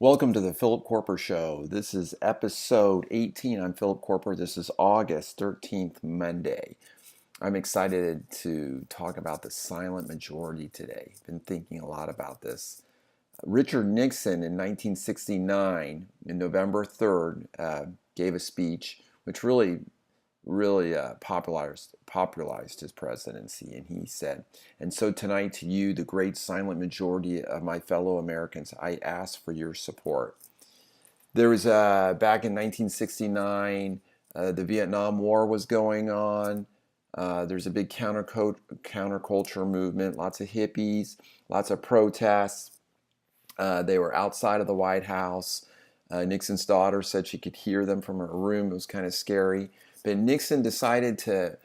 Welcome to the Philip Koerper Show. This is episode 18. I'm Philip Koerper. This is August 13th, Monday. I'm excited to talk about the silent majority today. Been thinking a lot about this. Richard Nixon in 1969, in November 3rd, gave a speech which really popularized his presidency. And he said, "And so tonight to you, the great silent majority of my fellow Americans, I ask for your support." There was, back in 1969, the Vietnam War was going on. There's a big counterculture movement, lots of hippies, lots of protests. They were outside of the White House. Nixon's daughter said she could hear them from her room. It was kind of scary. But Nixon decided to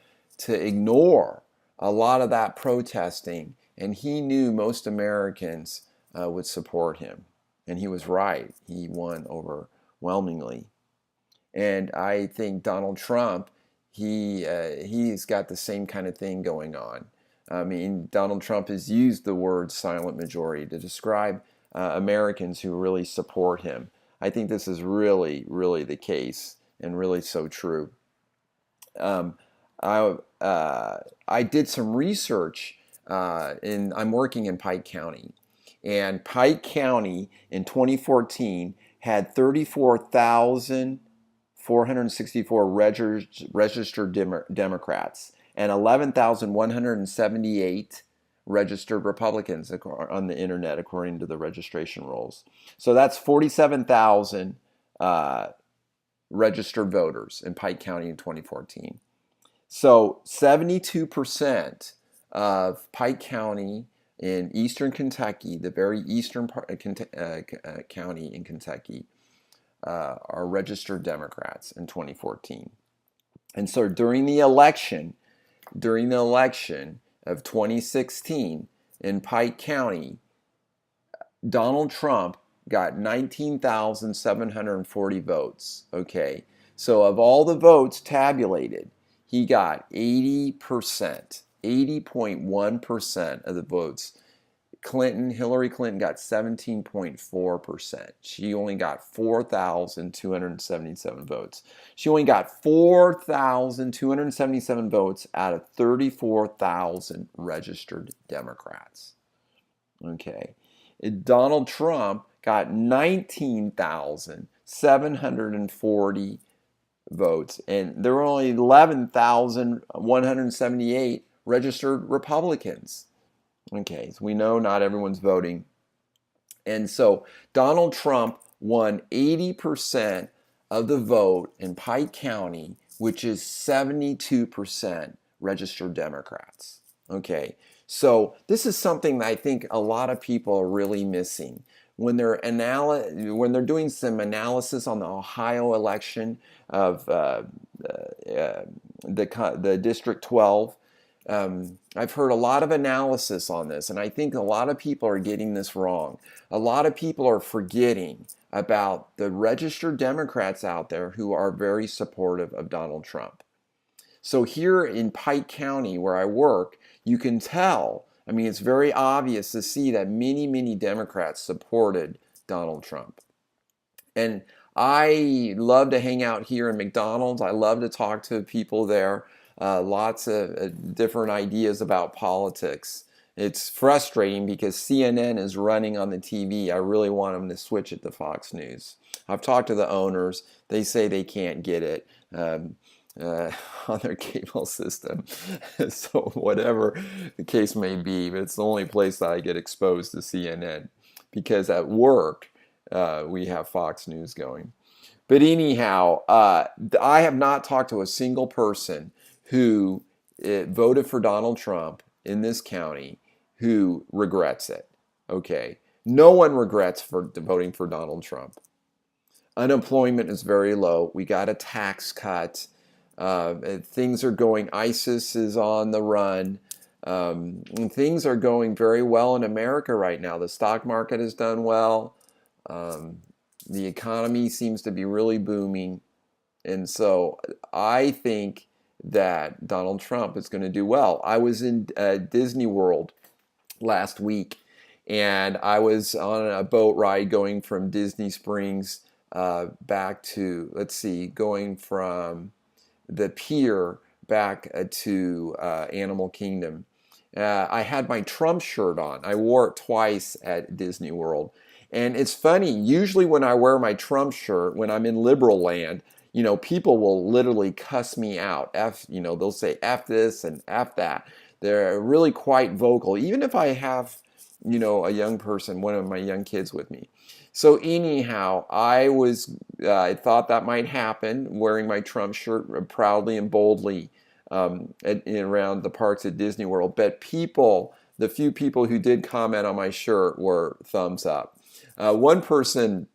ignore a lot of that protesting, and he knew most Americans would support him. And he was right. He won overwhelmingly. And I think Donald Trump, he's got the same kind of thing going on. I mean, Donald Trump has used the word silent majority to describe Americans who really support him. I think this is really the case and really so true. Um, I did some research I'm working in Pike County, and Pike County in 2014 had 34,464 registered Democrats and 11,178 registered Republicans on the internet, according to the registration rolls. So that's 47,000 registered voters in Pike County in 2014. So 72% of Pike County in eastern Kentucky, the very eastern part of county in Kentucky, are registered Democrats in 2014. And so during the election of 2016 in Pike County, Donald Trump got 19,740 votes. Okay, so of all the votes tabulated, he got 80%, 80.1% of the votes. Hillary Clinton got 17.4%. She only got 4,277 votes. She only got 4,277 votes out of 34,000 registered Democrats. Okay. Donald Trump got 19,740 votes, and there were only 11,178 registered Republicans. Okay, so we know not everyone's voting. And so Donald Trump won 80% of the vote in Pike County, which is 72% registered Democrats. Okay, so this is something that I think a lot of people are really missing. When they're doing some analysis on the Ohio election of the District 12, I've heard a lot of analysis on this, and I think a lot of people are getting this wrong. A lot of people are forgetting about the registered Democrats out there who are very supportive of Donald Trump. So here in Pike County, where I work, you can tell, I mean, it's very obvious to see that many Democrats supported Donald Trump. And I love to hang out here in McDonald's. I love to talk to people there. Lots of different ideas about politics. It's frustrating because CNN is running on the TV. I really want them to switch it to Fox News. I've talked to the owners. They say they can't get it on their cable system. So whatever the case may be, but it's the only place that I get exposed to CNN, because at work we have Fox News going. But anyhow, I have not talked to a single person who voted for Donald Trump in this county who regrets it. Okay, no one regrets voting for Donald Trump. Unemployment is very low. We got a tax cut. Things are going. ISIS is on the run. And things are going very well in America right now. The stock market has done well. The economy seems to be really booming. And so I think that Donald Trump is going to do well. I was in Disney World last week, And I was on a boat ride going from Disney Springs back to, let's see, going from the pier back to Animal Kingdom. I had my Trump shirt on. I wore it twice at Disney World. And it's funny, usually when I wear my Trump shirt, when I'm in liberal land, people will literally cuss me out. They'll say F this and F that. They're really quite vocal, even if I have, a young person, one of my young kids with me. So anyhow, I thought that might happen, wearing my Trump shirt proudly and boldly around the parks at Disney World. But the few people who did comment on my shirt were thumbs up. One person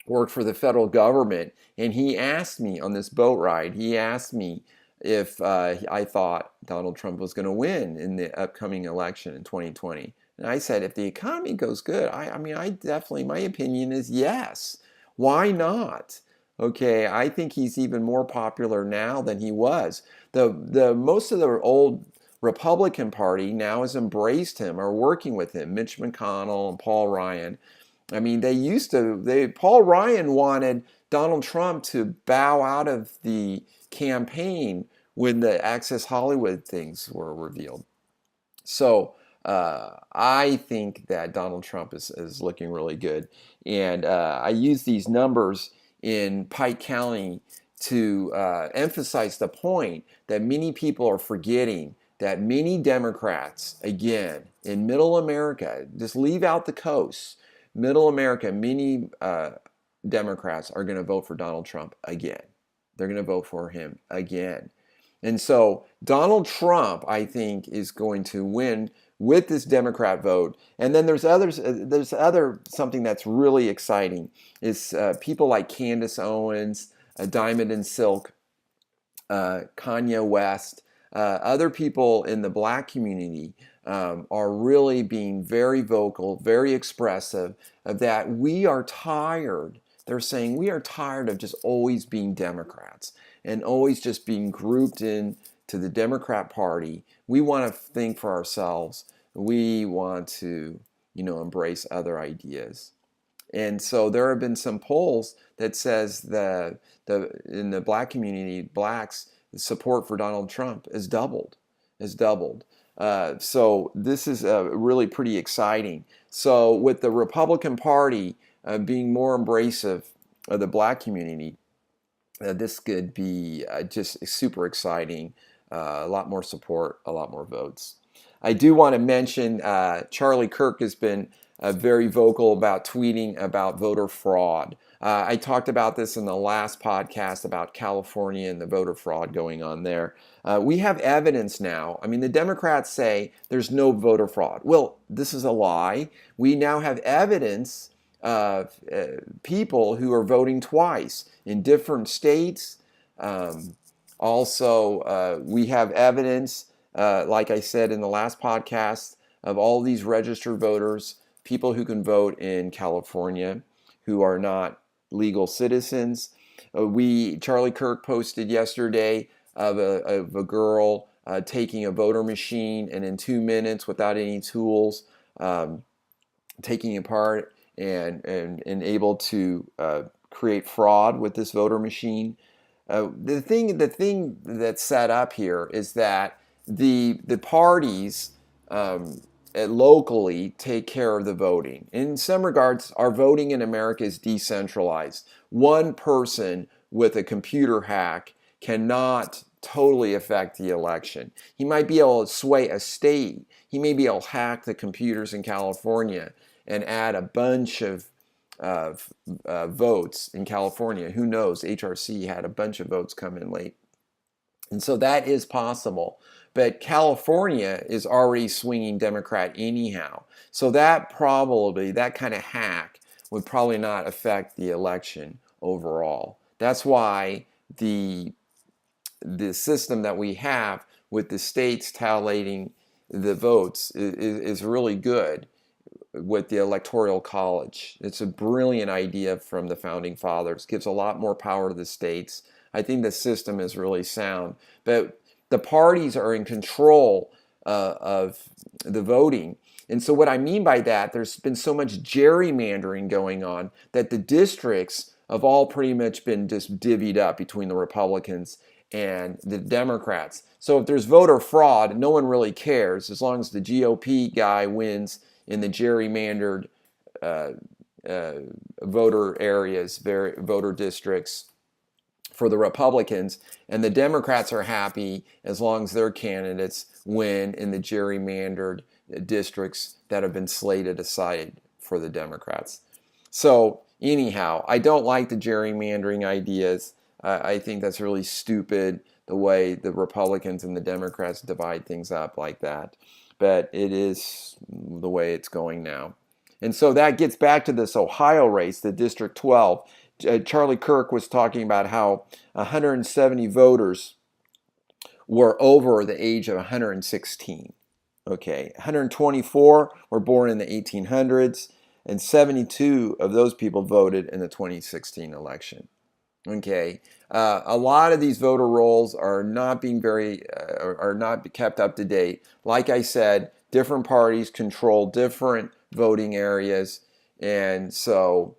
worked for the federal government, and he asked me on this boat ride, he asked me if I thought Donald Trump was going to win in the upcoming election in 2020. And I said, if the economy goes good, I definitely, my opinion is yes. Why not? Okay, I think he's even more popular now than he was. The most of the old Republican Party now has embraced him, or working with him. Mitch McConnell and Paul Ryan. I mean, Paul Ryan wanted Donald Trump to bow out of the campaign when the Access Hollywood things were revealed. So I think that Donald Trump is looking really good. And I use these numbers in Pike County to emphasize the point that many people are forgetting, that many Democrats, again, in middle America, just leave out the coast, middle America, many Democrats are going to vote for Donald Trump again. They're going to vote for him again. And so Donald Trump, I think, is going to win with this Democrat vote. And then there's something that's really exciting is people like Candace Owens, Diamond and Silk, Kanye West, other people in the black community are really being very vocal, very expressive of that we are tired. They're saying we are tired of just always being Democrats and always just being grouped in to the Democrat Party. We want to think for ourselves. We want to, embrace other ideas. And so there have been some polls that says that in the black community, blacks, support for Donald Trump has doubled. So this is really pretty exciting. So with the Republican Party being more embracive of the black community, this could be just super exciting. A lot more support, a lot more votes. I do want to mention Charlie Kirk has been very vocal about tweeting about voter fraud. I talked about this in the last podcast about California and the voter fraud going on there. We have evidence now. I mean, the Democrats say there's no voter fraud. Well, this is a lie. We now have evidence of people who are voting twice in different states. Also, we have evidence, like I said in the last podcast, of all these registered voters, people who can vote in California who are not legal citizens. Charlie Kirk posted yesterday of a girl taking a voter machine and in 2 minutes without any tools, taking it apart and able to create fraud with this voter machine. The thing that's set up here is that the parties locally take care of the voting. In some regards, our voting in America is decentralized. One person with a computer hack cannot totally affect the election. He might be able to sway a state. He may be able to hack the computers in California and add a bunch of votes in California. Who knows? HRC had a bunch of votes come in late. And so that is possible. But California is already swinging Democrat anyhow. So that kind of hack would probably not affect the election overall. That's why the system that we have with the states tallying the votes is really good with the Electoral College. It's a brilliant idea from the Founding Fathers. Gives a lot more power to the states. I think the system is really sound. But the parties are in control of the voting. And so what I mean by that, there's been so much gerrymandering going on that the districts have all pretty much been just divvied up between the Republicans and the Democrats. So if there's voter fraud, no one really cares as long as the GOP guy wins in the gerrymandered uh, uh, voter areas, voter districts for the Republicans, and the Democrats are happy as long as their candidates win in the gerrymandered districts that have been slated aside for the Democrats. So anyhow, I don't like the gerrymandering ideas. I think that's really stupid, the way the Republicans and the Democrats divide things up like that. But it is the way it's going now. And so that gets back to this Ohio race, the District 12. Charlie Kirk was talking about how 170 voters were over the age of 116. Okay, 124 were born in the 1800s, and 72 of those people voted in the 2016 election. Okay, a lot of these voter rolls are not being are not kept up to date. Like I said, different parties control different voting areas, and so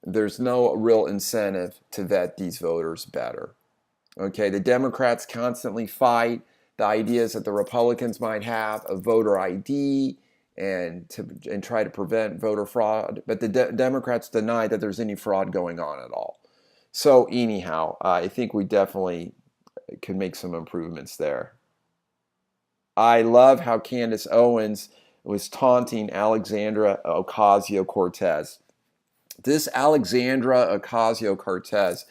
there's no real incentive to vet these voters better. Okay, the Democrats constantly fight the ideas that the Republicans might have of voter ID and try to prevent voter fraud, but the Democrats deny that there's any fraud going on at all. So anyhow, I think we definitely can make some improvements there. I love how Candace Owens was taunting Alexandra Ocasio-Cortez. This Alexandra Ocasio-Cortez,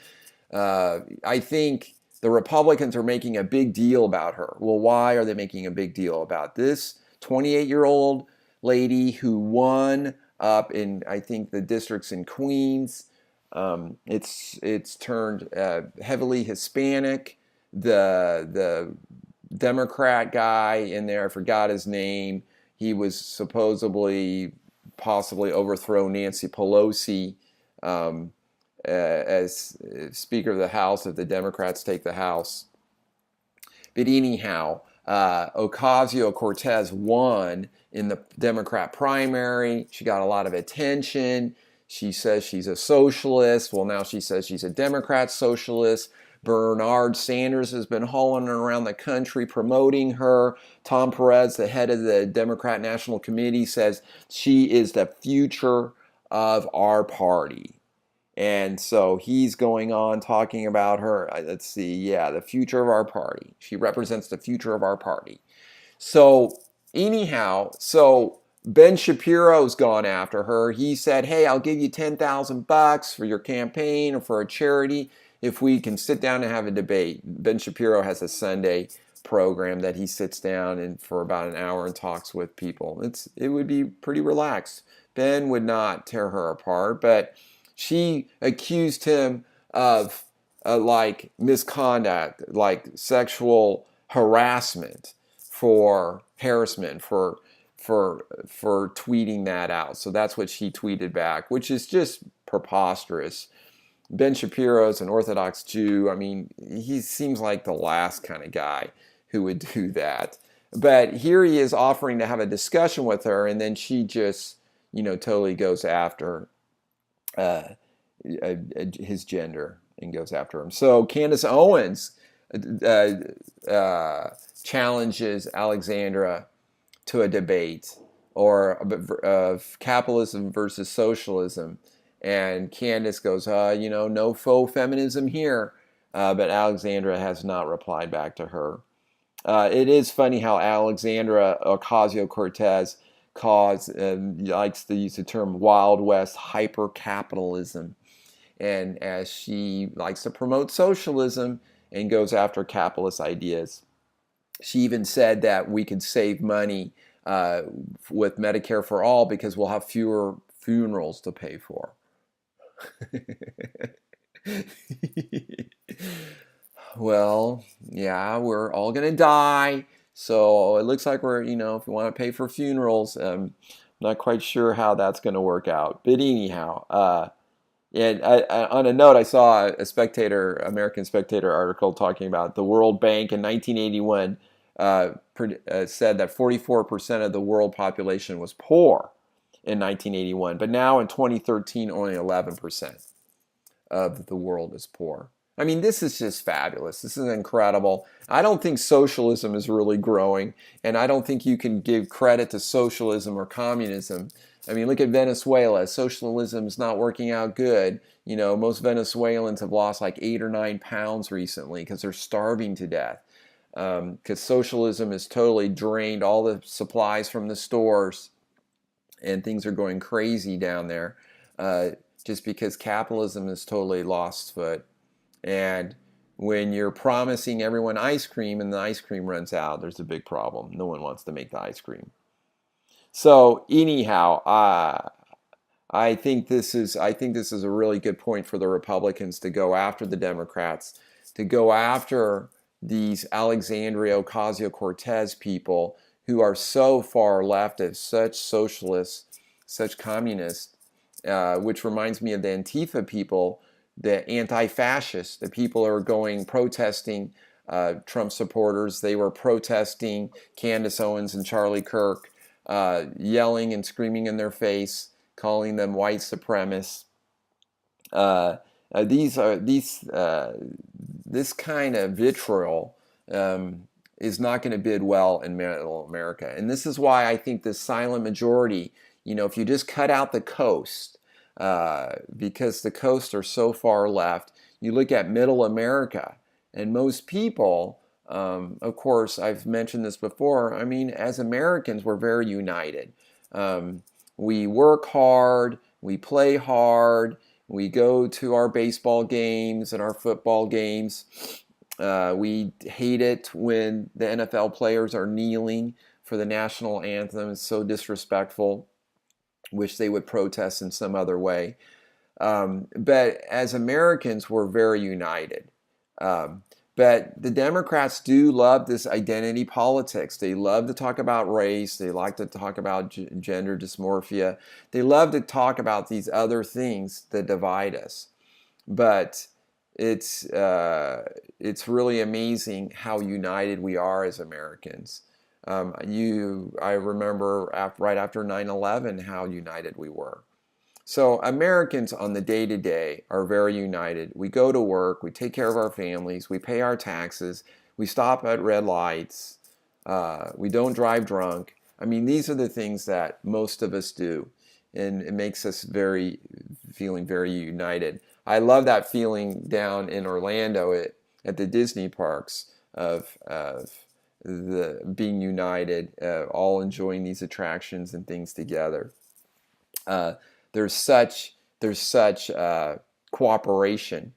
I think the Republicans are making a big deal about her. Well, why are they making a big deal about this 28-year-old lady who won up in, I think, the districts in Queens? It's turned heavily Hispanic. The Democrat guy in there, I forgot his name. He was possibly overthrow Nancy Pelosi as Speaker of the House if the Democrats take the House. But anyhow, Ocasio-Cortez won in the Democrat primary. She got a lot of attention. She says she's a socialist. Well, now she says she's a Democrat socialist. Bernard Sanders has been hauling around the country promoting her. Tom Perez, the head of the Democrat National Committee, says she is the future of our party. And so he's going on talking about her. Let's see, yeah, the future of our party. She represents the future of our party. So anyhow, Ben Shapiro's gone after her. He said, "Hey, I'll give you $10,000 for your campaign or for a charity if we can sit down and have a debate." Ben Shapiro has a Sunday program that he sits down and for about an hour and talks with people. It would be pretty relaxed. Ben would not tear her apart, but she accused him of like misconduct, like sexual harassment, for tweeting that out. So that's what she tweeted back, which is just preposterous. Ben Shapiro is an Orthodox Jew. I mean, he seems like the last kind of guy who would do that. But here he is offering to have a discussion with her, and then she just, totally goes after his gender and goes after him. So Candace Owens challenges Alexandra to a debate of capitalism versus socialism. And Candace goes, no faux feminism here. But Alexandra has not replied back to her. It is funny how Alexandra Ocasio-Cortez likes to use the term Wild West hyper-capitalism. And as she likes to promote socialism and goes after capitalist ideas. She even said that we could save money with Medicare for all because we'll have fewer funerals to pay for. Well, yeah, we're all going to die. So it looks like we're, if we want to pay for funerals, I'm not quite sure how that's going to work out. But anyhow, and on a note, I saw a American Spectator article talking about the World Bank in 1981 said that 44% of the world population was poor in 1981, but now in 2013, only 11% of the world is poor. I mean, this is just fabulous. This is incredible. I don't think socialism is really growing, and I don't think you can give credit to socialism or communism. I mean, look at Venezuela. Socialism is not working out good. You know, most Venezuelans have lost like 8 or 9 pounds recently because they're starving to death. Because socialism has totally drained all the supplies from the stores, and things are going crazy down there. Just because capitalism has totally lost foot. And when you're promising everyone ice cream and the ice cream runs out, there's a big problem. No one wants to make the ice cream. So anyhow, I think this is a really good point for the Republicans to go after the Democrats, to go after these Alexandria Ocasio-Cortez people who are so far left, as such socialists, such communists, which reminds me of the Antifa people, the anti-fascists, the people are going protesting Trump supporters. They were protesting Candace Owens and Charlie Kirk, yelling and screaming in their face, calling them white supremacists. This kind of vitriol is not going to bid well in middle America. And this is why I think the silent majority, you know, if you just cut out the coast, because the coasts are so far left, you look at middle America, and most people, of course, I've mentioned this before, I mean, as Americans, we're very united. We work hard, we play hard, we go to our baseball games and our football games. We hate it when the NFL players are kneeling for the national anthem. It's so disrespectful. Wish they would protest in some other way. But as Americans, we're very united. But the Democrats do love this identity politics. They love to talk about race. They like to talk about gender dysmorphia. They love to talk about these other things that divide us. But it's really amazing how united we are as Americans. I remember right after 9/11 how united we were. So Americans on the day-to-day are very united. We go to work, we take care of our families, we pay our taxes, we stop at red lights, we don't drive drunk. I mean, these are the things that most of us do, and it makes us feeling very united. I love that feeling down in Orlando at the Disney parks of the being united, all enjoying these attractions and things together. There's such cooperation.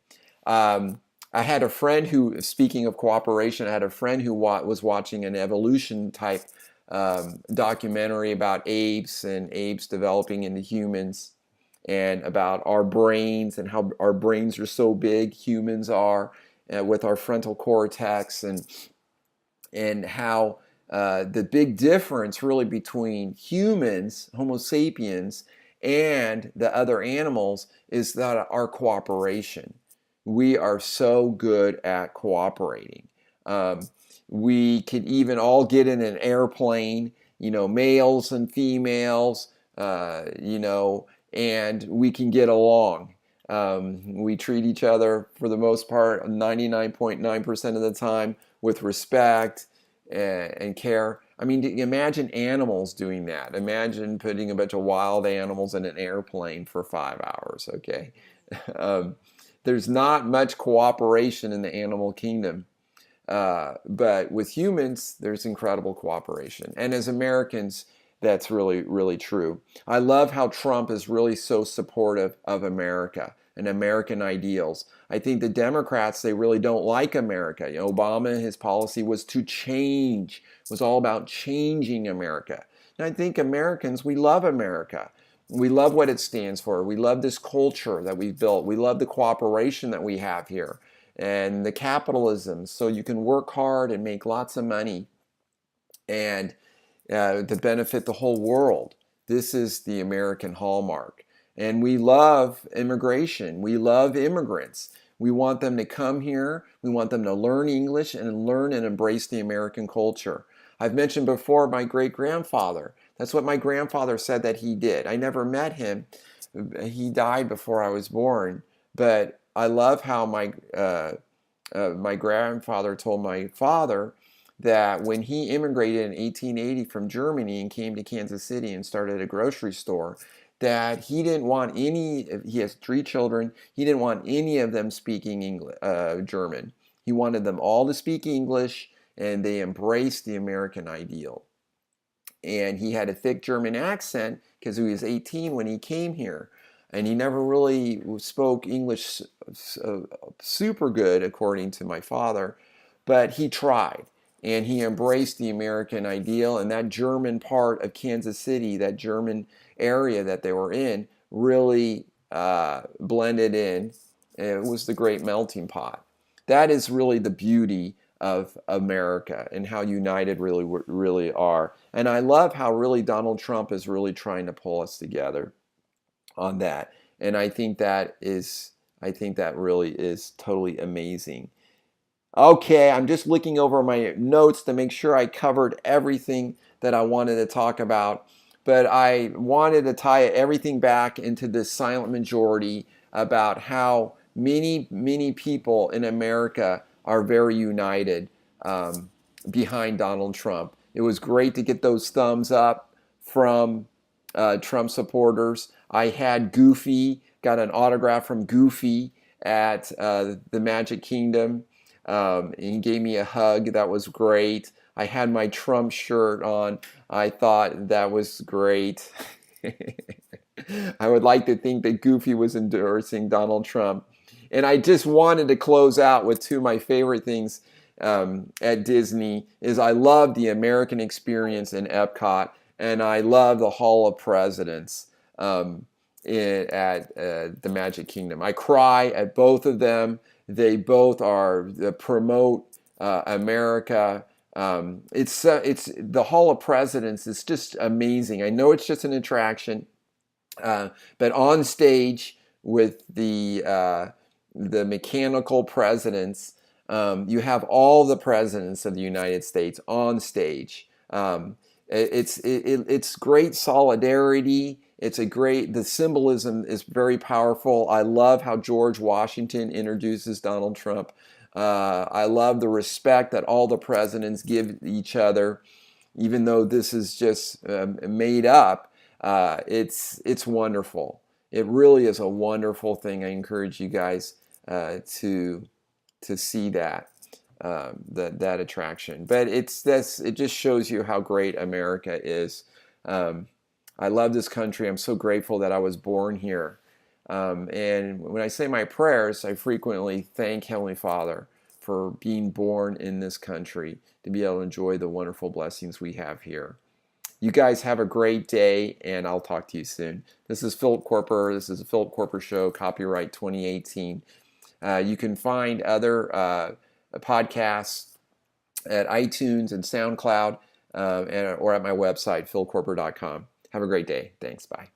I had a friend who, speaking of cooperation, I had a friend who was watching an evolution type documentary about apes and apes developing into humans, and about our brains and how our brains are so big, humans are, with our frontal cortex, and how the big difference really between humans, Homo sapiens, and the other animals is that our cooperation. We are so good at cooperating. We can even all get in an airplane, you know, males and females, you know, and we can get along. We treat each other, for the most part, 99.9% of the time, with respect and care. I mean, imagine animals doing that. Imagine putting a bunch of wild animals in an airplane for 5 hours, okay? There's not much cooperation in the animal kingdom. But with humans, there's incredible cooperation. And as Americans, that's really, really true. I love how Trump is really so supportive of America and American ideals. I think the Democrats, they really don't like America. You know, Obama, his policy was to change, was all about changing America. And I think Americans, we love America. We love what it stands for. We love this culture that we've built. We love the cooperation that we have here and the capitalism. So you can work hard and make lots of money and to benefit the whole world. This is the American hallmark. And we love immigration. We love immigrants. We want them to come here. We want them to learn English and learn and embrace the American culture. I've mentioned before my great-grandfather. That's what my grandfather said that he did. I never met him. He died before I was born. But I love how my grandfather told my father that when he immigrated in 1880 from Germany and came to Kansas City and started a grocery store, that he didn't want any, he has 3 children, he didn't want any of them speaking German. He wanted them all to speak English, and they embraced the American ideal. And he had a thick German accent because he was 18 when he came here. And he never really spoke English super good, according to my father, but he tried. And he embraced the American ideal, and that German part of Kansas City, that German area that they were in, really blended in. It was the great melting pot. That is really the beauty of America and how united really are. And I love how really Donald Trump is really trying to pull us together on that. And I think that really is totally amazing. Okay, I'm just looking over my notes to make sure I covered everything that I wanted to talk about. But I wanted to tie everything back into this silent majority about how many people in America are very united behind Donald Trump. It was great to get those thumbs up from Trump supporters. I had Goofy, got an autograph from Goofy at the Magic Kingdom. He gave me a hug. That was great. I had my Trump shirt on. I thought that was great. I would like to think that Goofy was endorsing Donald Trump. And I just wanted to close out with 2 of my favorite things at Disney is I love the American experience in Epcot, and I love the Hall of Presidents at the Magic Kingdom. I cry at both of them. They both promote America. It's the Hall of Presidents is just amazing. I know it's just an attraction, but on stage with the mechanical presidents, you have all the presidents of the United States on stage. It's great solidarity. The symbolism is very powerful. I love how George Washington introduces Donald Trump. I love the respect that all the presidents give each other, even though this is just made up. It's wonderful. It really is a wonderful thing. I encourage you guys to see that attraction. But it just shows you how great America is. I love this country. I'm so grateful that I was born here. And when I say my prayers, I frequently thank Heavenly Father for being born in this country to be able to enjoy the wonderful blessings we have here. You guys have a great day, and I'll talk to you soon. This is Philip Koerper. This is the Philip Koerper Show, copyright 2018. You can find other podcasts at iTunes and SoundCloud or at my website, philkoerper.com. Have a great day. Thanks. Bye.